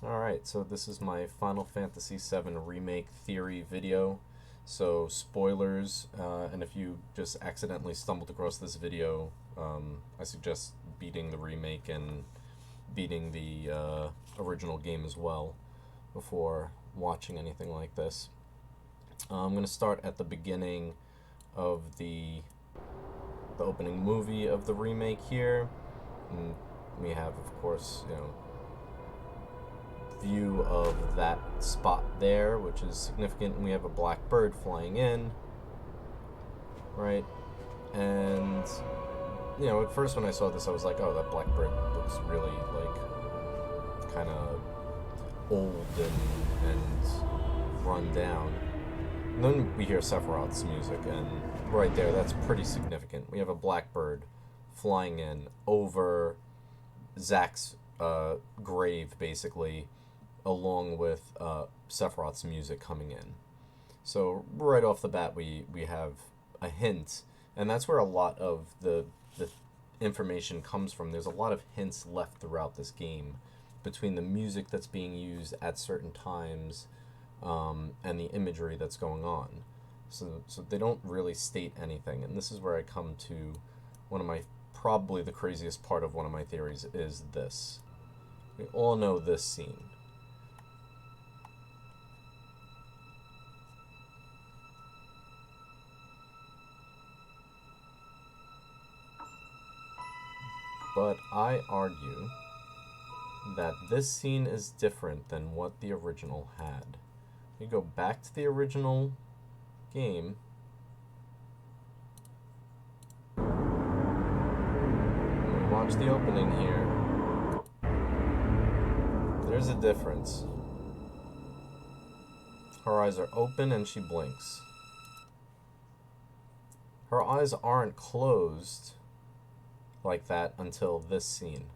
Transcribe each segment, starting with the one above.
Alright, so this is my Final Fantasy VII Remake theory video. So, spoilers, and if you just accidentally stumbled across this video, I suggest beating the remake and beating the original game as well before watching anything like this. I'm going to start at the beginning of the opening movie of the remake here. And we have, of course, view of that spot there, which is significant, and we have a black bird flying in, right? And at first when I saw this, I was like, oh, that black bird looks really like kind of old and run down. And then we hear Sephiroth's music, and right there, that's pretty significant. We have a black bird flying in over Zack's grave, basically, along with Sephiroth's music coming in. So right off the bat, we have a hint, and that's where a lot of the information comes from. There's a lot of hints left throughout this game between the music that's being used at certain times and the imagery that's going on. So they don't really state anything, and this is where I come to one of my, probably the craziest part of one of my theories is this. We all know this scene. But I argue that this scene is different than what the original had. We go back to the original game. And we watch the opening here. There's a difference. Her eyes are open and she blinks. Her eyes aren't closed like that until this scene.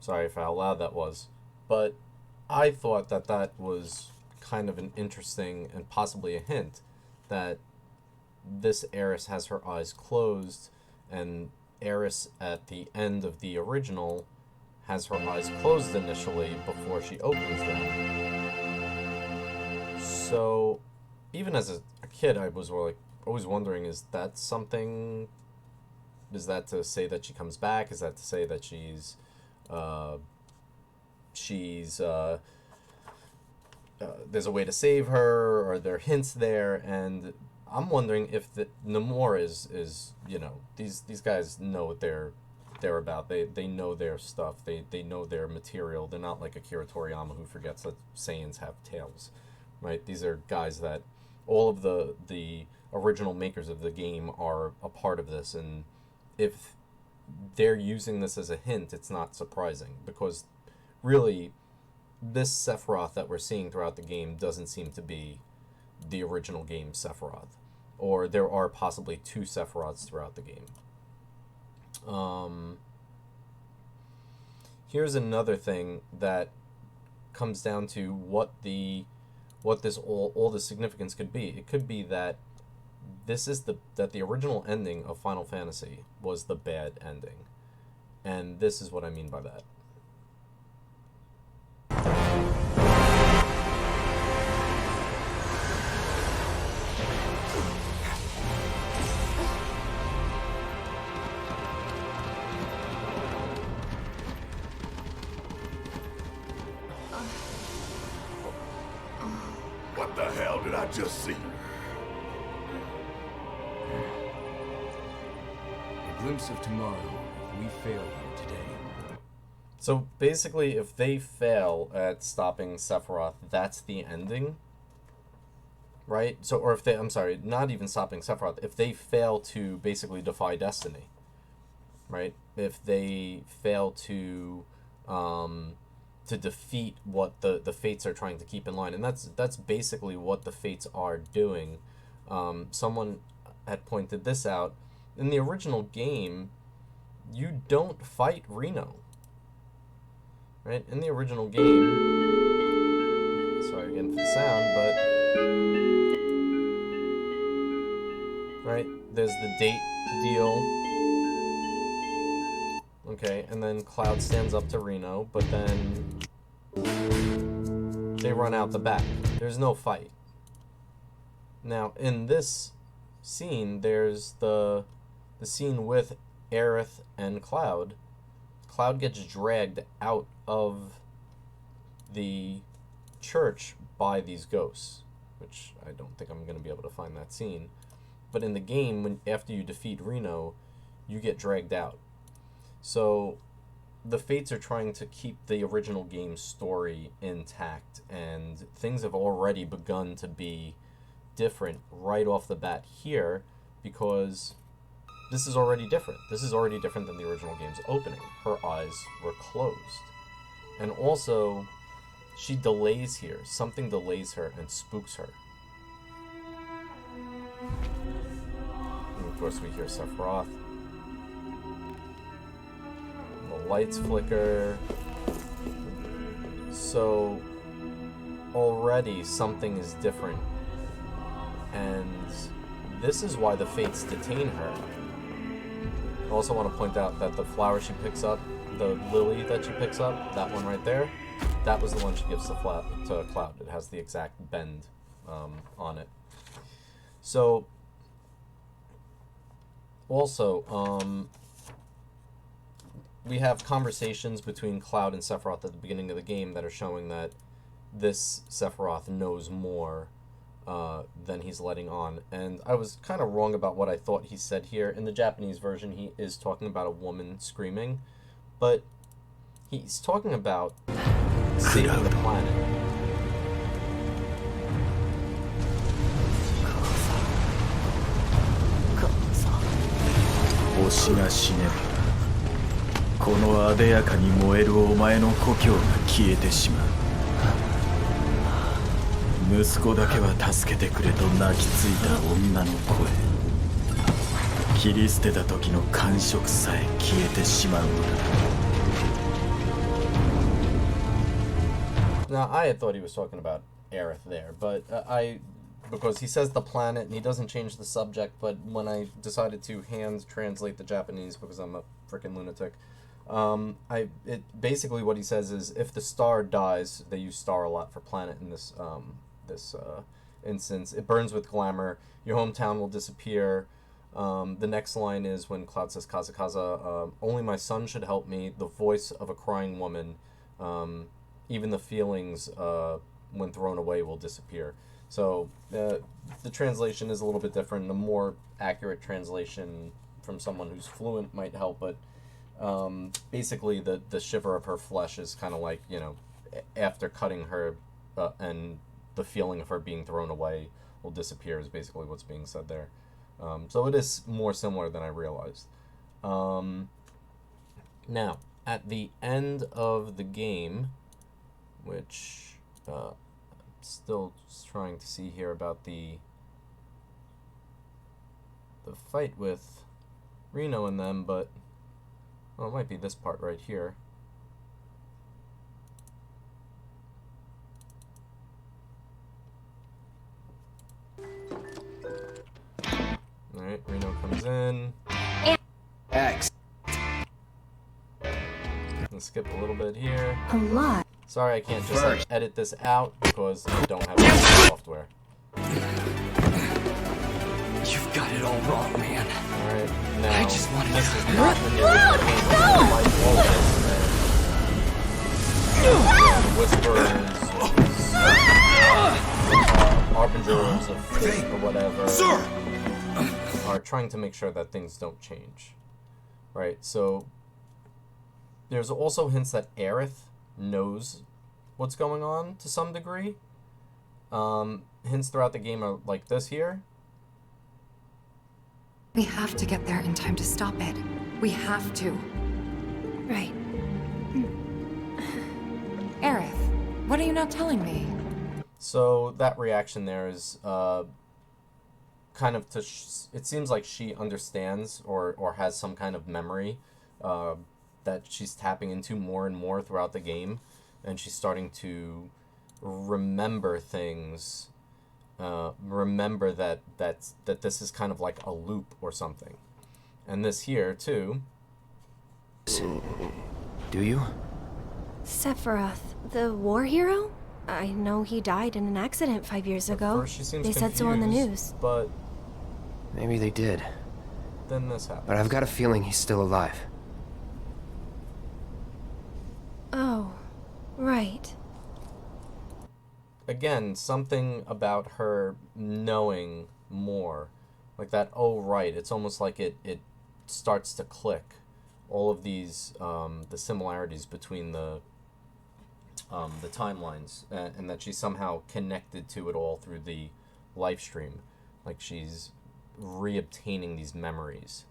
Sorry for how loud that was. But I thought that that was kind of an interesting and possibly a hint that this Aeris has her eyes closed, and Aeris at the end of the original has her eyes closed initially before she opens them. So even as a kid, I was like always wondering, is that something? Is that to say that she comes back? Is that to say that there's a way to save her? Or are there hints there? And I'm wondering if the Namor is these guys know what they're about. They know their stuff. They know their material. They're not like Akira Toriyama, who forgets that Saiyans have tails, right? These are guys that all of the original makers of the game are a part of this, and if they're using this as a hint, it's not surprising, because really this Sephiroth that we're seeing throughout the game doesn't seem to be the original game Sephiroth, or there are possibly two Sephiroths throughout the game. Here's another thing that comes down to what this all the significance could be. It could be that the original ending of Final Fantasy was the bad ending, and this is what I mean by that. What the hell did I just see? A glimpse of tomorrow if we fail here today. So basically, if they fail at stopping Sephiroth, that's the ending, right? So, or if they, I'm sorry, not even stopping Sephiroth, if they fail to basically defy destiny, right? If they fail to defeat what the fates are trying to keep in line, and that's basically what the fates are doing. Someone had pointed this out. In the original game, you don't fight Reno, right? In the original game, sorry again for the sound, but right, there's the date deal. Okay, and then Cloud stands up to Reno, but then they run out the back. There's no fight. Now, in this scene, there's the scene with Aerith and Cloud. Cloud gets dragged out of the church by these ghosts, which I don't think I'm going to be able to find that scene. But in the game, after you defeat Reno, you get dragged out. So the Fates are trying to keep the original game's story intact, and things have already begun to be different right off the bat here, because this is already different. This is already different than the original game's opening. Her eyes were closed. And also, she delays here. Something delays her and spooks her. And of course we hear Sephiroth. The lights flicker. So already something is different. And this is why the Fates detain her. I also want to point out that the flower she picks up, the lily that she picks up, that one right there, that was the one she gives to Cloud. It has the exact bend on it. So, also, we have conversations between Cloud and Sephiroth at the beginning of the game that are showing that this Sephiroth knows more than he's letting on. And I was kind of wrong about what I thought he said here. In the Japanese version, he is talking about a woman screaming, but he's talking about saving the planet. Now, I had thought he was talking about Aerith there, but because he says the planet and he doesn't change the subject, but when I decided to hand translate the Japanese because I'm a freaking lunatic, basically what he says is if the star dies, they use star a lot for planet in this instance, it burns with glamour, your hometown will disappear. The next line is when Cloud says Kaza Kaza, only my son should help me, the voice of a crying woman, even the feelings when thrown away will disappear. So the translation is a little bit different. A more accurate translation from someone who's fluent might help, but basically the shiver of her flesh is kind of like, you know, after cutting her and the feeling of her being thrown away will disappear is basically what's being said there. So it is more similar than I realized. Now, at the end of the game, which I'm still trying to see here about the fight with Reno and them, but well, it might be this part right here. Alright, Reno comes in. X. Let's skip a little bit here. A lot. Sorry, I can't just like edit this out because I don't have any software. You've got it all wrong, man. Alright, now I just wanted this to- is not when you're like all this whispers, harbingers of fate or whatever, are trying to make sure that things don't change. Right, so there's also hints that Aerith knows what's going on to some degree. Hints throughout the game are like this here. We have to get there in time to stop it. We have to. Right. Aerith, what are you not telling me? So that reaction there is kind of to... it seems like she understands or has some kind of memory that she's tapping into more and more throughout the game. And she's starting to remember things. Remember that this is kind of like a loop or something. And this here, too, Do you? Sephiroth, the war hero? I know he died in an accident 5 years At ago. first she seems They said so on the confused, news. But Maybe they did. then this happens. But I've got a feeling he's still alive. Oh, right. Again, something about her knowing more. Like that, oh right, it's almost like it starts to click. All of these, the similarities between the timelines, and that she's somehow connected to it all through the live stream. Like she's reobtaining these memories.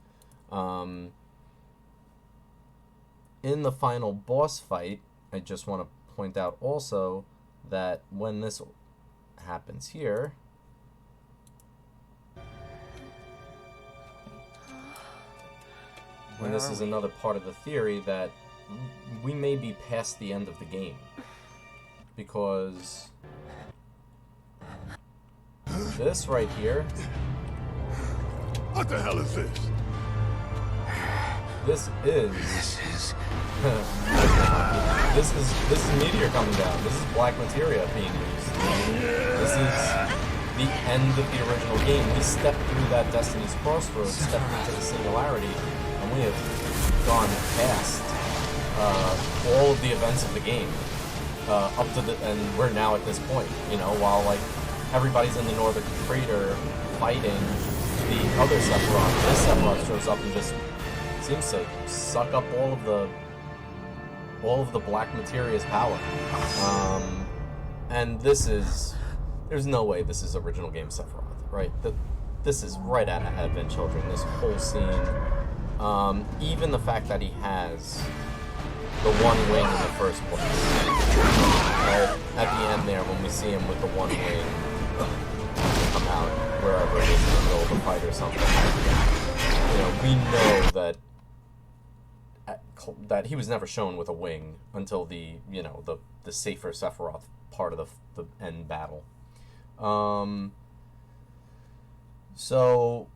In the final boss fight, I just want to point out also that when this happens here, and this is another part of the theory that we may be past the end of the game, because this right here, What the hell is this? this is this is meteor coming down. This is black materia being used. This is the end of the original game. We stepped through that Destiny's Crossroads, stepped into the singularity, and we have gone past all of the events of the game up to the, and we're now at this point. You know, while like everybody's in the northern crater fighting the other Sephiroth, this Sephiroth shows up and just seems to suck up all of the black materia's power. And this is, there's no way this is original game Sephiroth, right? This is right out of Advent Children, this whole scene. Even the fact that he has the one wing in the first place. Right? At the end there, when we see him with the one wing come out, wherever it is in the middle of the fight or something. You know, we know that he was never shown with a wing until the, you know, the safer Sephiroth part of the end battle. So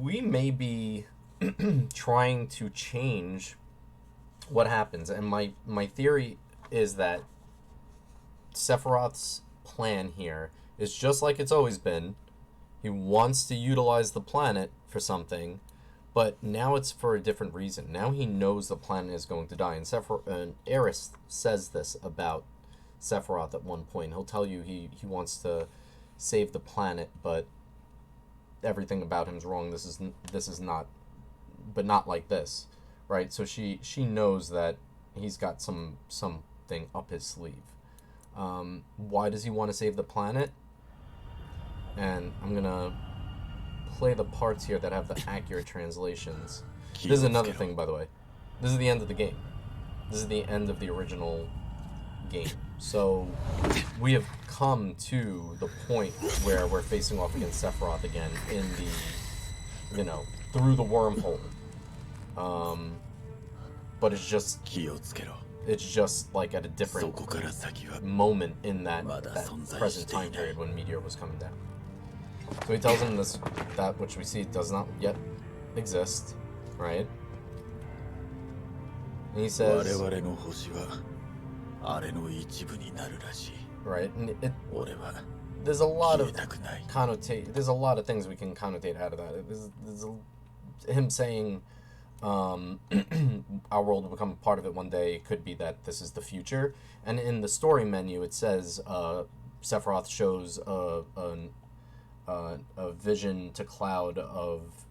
we may be trying to change what happens, and my theory is that Sephiroth's plan here is just like it's always been. He wants to utilize the planet for something, but now it's for a different reason. Now he knows the planet is going to die, and Aerith says this about Sephiroth at one point. He'll tell you he wants to save the planet, but everything about him's wrong. This is not, but not like this, right? So she knows that he's got something up his sleeve. Why does he want to save the planet? And I'm gonna play the parts here that have the accurate translations. This is another thing, by the way. This is the end of the game. This is the end of the original game. So we have come to the point where we're facing off against Sephiroth again in the, you know, through the wormhole. But it's just like at a different moment in that present time period when Meteor was coming down. So he tells him that which we see does not yet exist, right? And he says, right? And there's a lot of there's a lot of things we can connotate out of that. There's him saying, our world will become part of it one day. It could be that this is the future. And in the story menu, it says Sephiroth shows a vision to Cloud of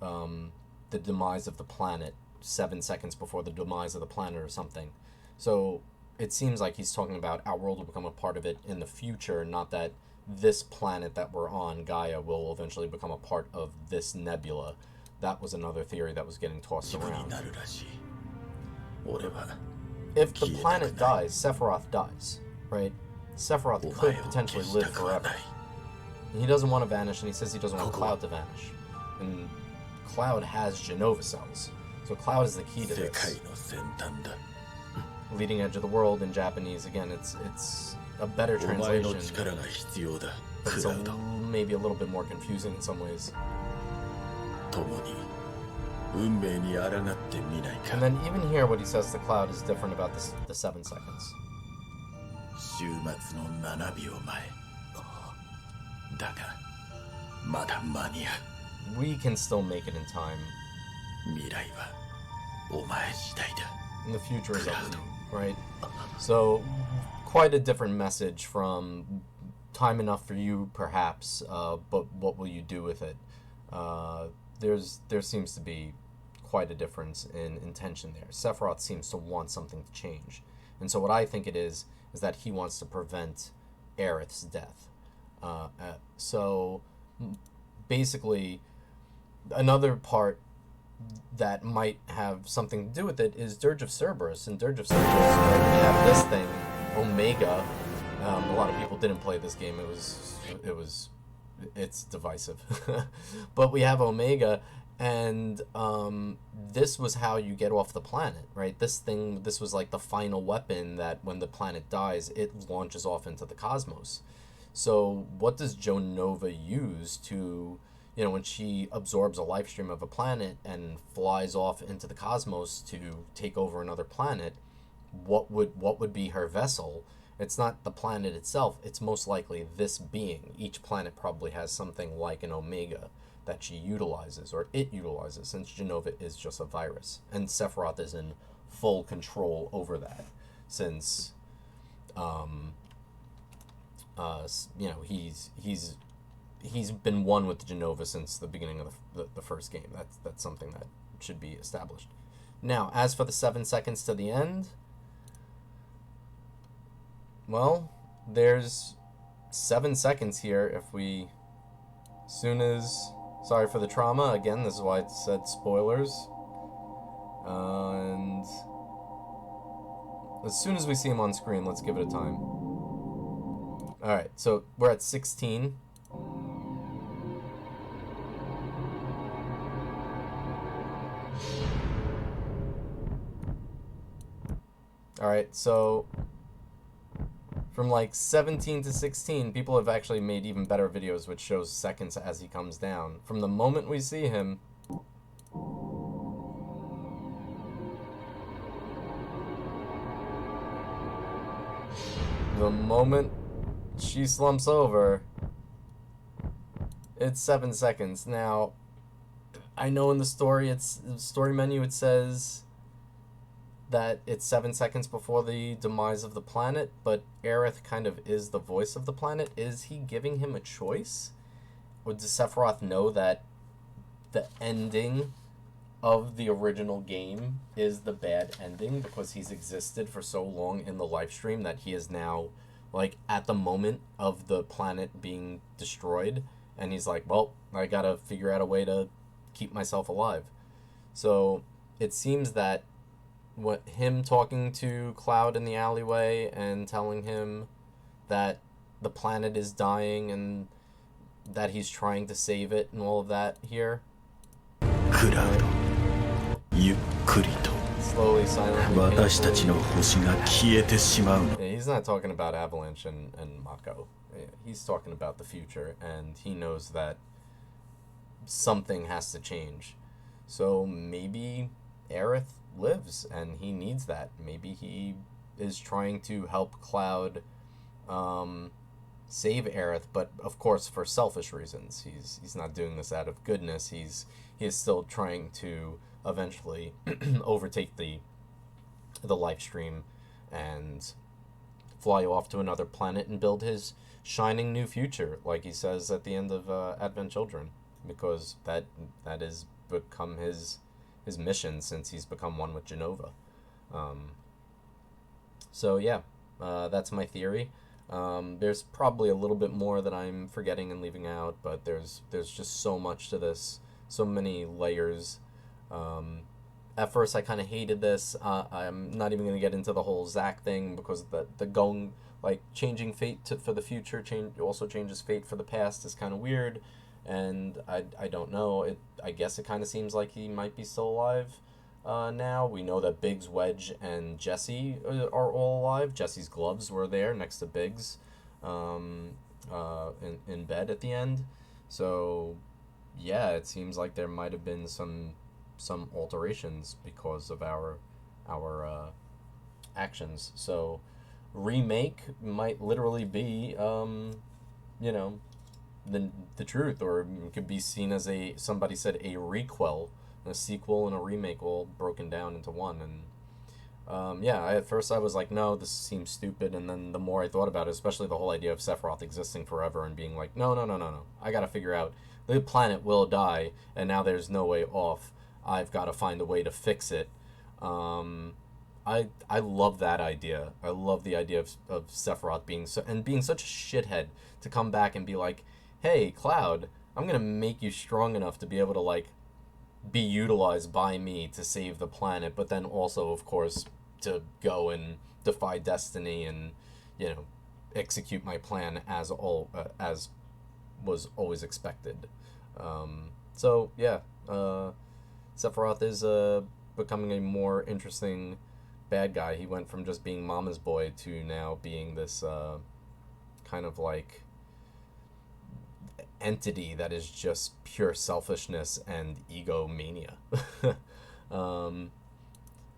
the demise of the planet 7 seconds before the demise of the planet or something. So it seems like he's talking about our world will become a part of it in the future, not that this planet that we're on, Gaia, will eventually become a part of this nebula. That was another theory that was getting tossed around. If the planet dies, Sephiroth dies, right? Sephiroth could potentially live forever. And he doesn't want to vanish, and he says he doesn't want Cloud to vanish. And Cloud has Genova cells. So Cloud is the key to this. Leading edge of the world in Japanese, again, it's a better translation. But it's maybe a little bit more confusing in some ways. 運命に抗ってみないか。 And then even here, what he says to Cloud is different about the 7 seconds. 終末の7秒前。だが、まだ間に合う。 We can still make it in time. 未来はお前次第だ。 And the future is up to you, right? So, quite a different message from time enough for you, perhaps, but what will you do with it? There seems to be quite a difference in intention there. Sephiroth seems to want something to change. And so what I think it is that he wants to prevent Aerith's death. So, basically, another part that might have something to do with it is Dirge of Cerberus. And Dirge of Cerberus, right, we have this thing, Omega. A lot of people didn't play this game. It's divisive. But we have Omega, and this was how you get off the planet, right? This was like the final weapon that when the planet dies, it launches off into the cosmos. So what does Jonova use to, when she absorbs a life stream of a planet and flies off into the cosmos to take over another planet? What would be her vessel? It's not the planet itself. It's most likely this being. Each planet probably has something like an Omega that she utilizes, or it utilizes, since Jenova is just a virus. And Sephiroth is in full control over that, since, he's been one with Jenova since the beginning of the first game. That's something that should be established. Now, as for the 7 seconds to the end, well, there's 7 seconds here if we, sorry for the trauma, again, this is why it said spoilers, and as soon as we see him on screen, let's give it a time. Alright, so we're at 16. Alright, so from like 17 to 16, people have actually made even better videos which shows seconds as he comes down. From the moment we see him, the moment she slumps over, it's 7 seconds. Now, I know in the story menu it says that it's 7 seconds before the demise of the planet, but Aerith kind of is the voice of the planet. Is he giving him a choice? Or does Sephiroth know that the ending of the original game is the bad ending because he's existed for so long in the live stream that he is now, like, at the moment of the planet being destroyed, and he's like, well, I gotta figure out a way to keep myself alive. So it seems that him talking to Cloud in the alleyway and telling him that the planet is dying and that he's trying to save it and all of that here. Cloud, ゆっくりと Slowly, silently, 私たちの painfully. 星が消えてしまう。 Yeah, he's not talking about Avalanche and Mako. Yeah, he's talking about the future, and he knows that something has to change. So maybe Aerith lives, and he needs that. Maybe he is trying to help Cloud save Aerith, but of course for selfish reasons. He's not doing this out of goodness. He is still trying to eventually overtake the live stream and fly off to another planet and build his shining new future, like he says at the end of Advent Children, because that has become his mission since he's become one with Jenova. So yeah, that's my theory. There's probably a little bit more that I'm forgetting and leaving out, but there's just so much to this, so many layers. At first I kind of hated this. I'm not even going to get into the whole Zack thing, because the going, like, changing fate for the future also changes fate for the past is kind of weird, and I don't know. I guess it kind of seems like he might be still alive now. We know that Biggs, Wedge, and Jesse are all alive. Jesse's gloves were there next to Biggs in bed at the end. So yeah, it seems like there might have been some some alterations because of our actions. So remake might literally be you know, the truth, or it could be seen as a, somebody said, a requel, a sequel and a remake all broken down into one. And yeah, at first I was like, no, this seems stupid, and then the more I thought about it, especially the whole idea of Sephiroth existing forever and being like, no, no, no, no, no, I gotta figure out, the planet will die, and now there's no way off, I've got to find a way to fix it. I love that idea. I love the idea of Sephiroth being being such a shithead to come back and be like, hey, Cloud, I'm gonna make you strong enough to be able to, like, be utilized by me to save the planet, but then also, of course, to go and defy destiny and, you know, execute my plan as was always expected. So yeah, Sephiroth is becoming a more interesting bad guy. He went from just being Mama's boy to now being this kind of like entity that is just pure selfishness and egomania.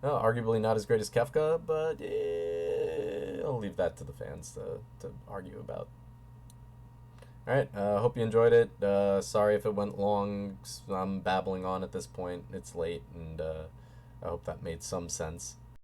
Arguably not as great as Kefka, but I'll leave that to the fans to argue about. Alright, hope you enjoyed it. Sorry if it went long. I'm babbling on at this point. It's late, and I hope that made some sense.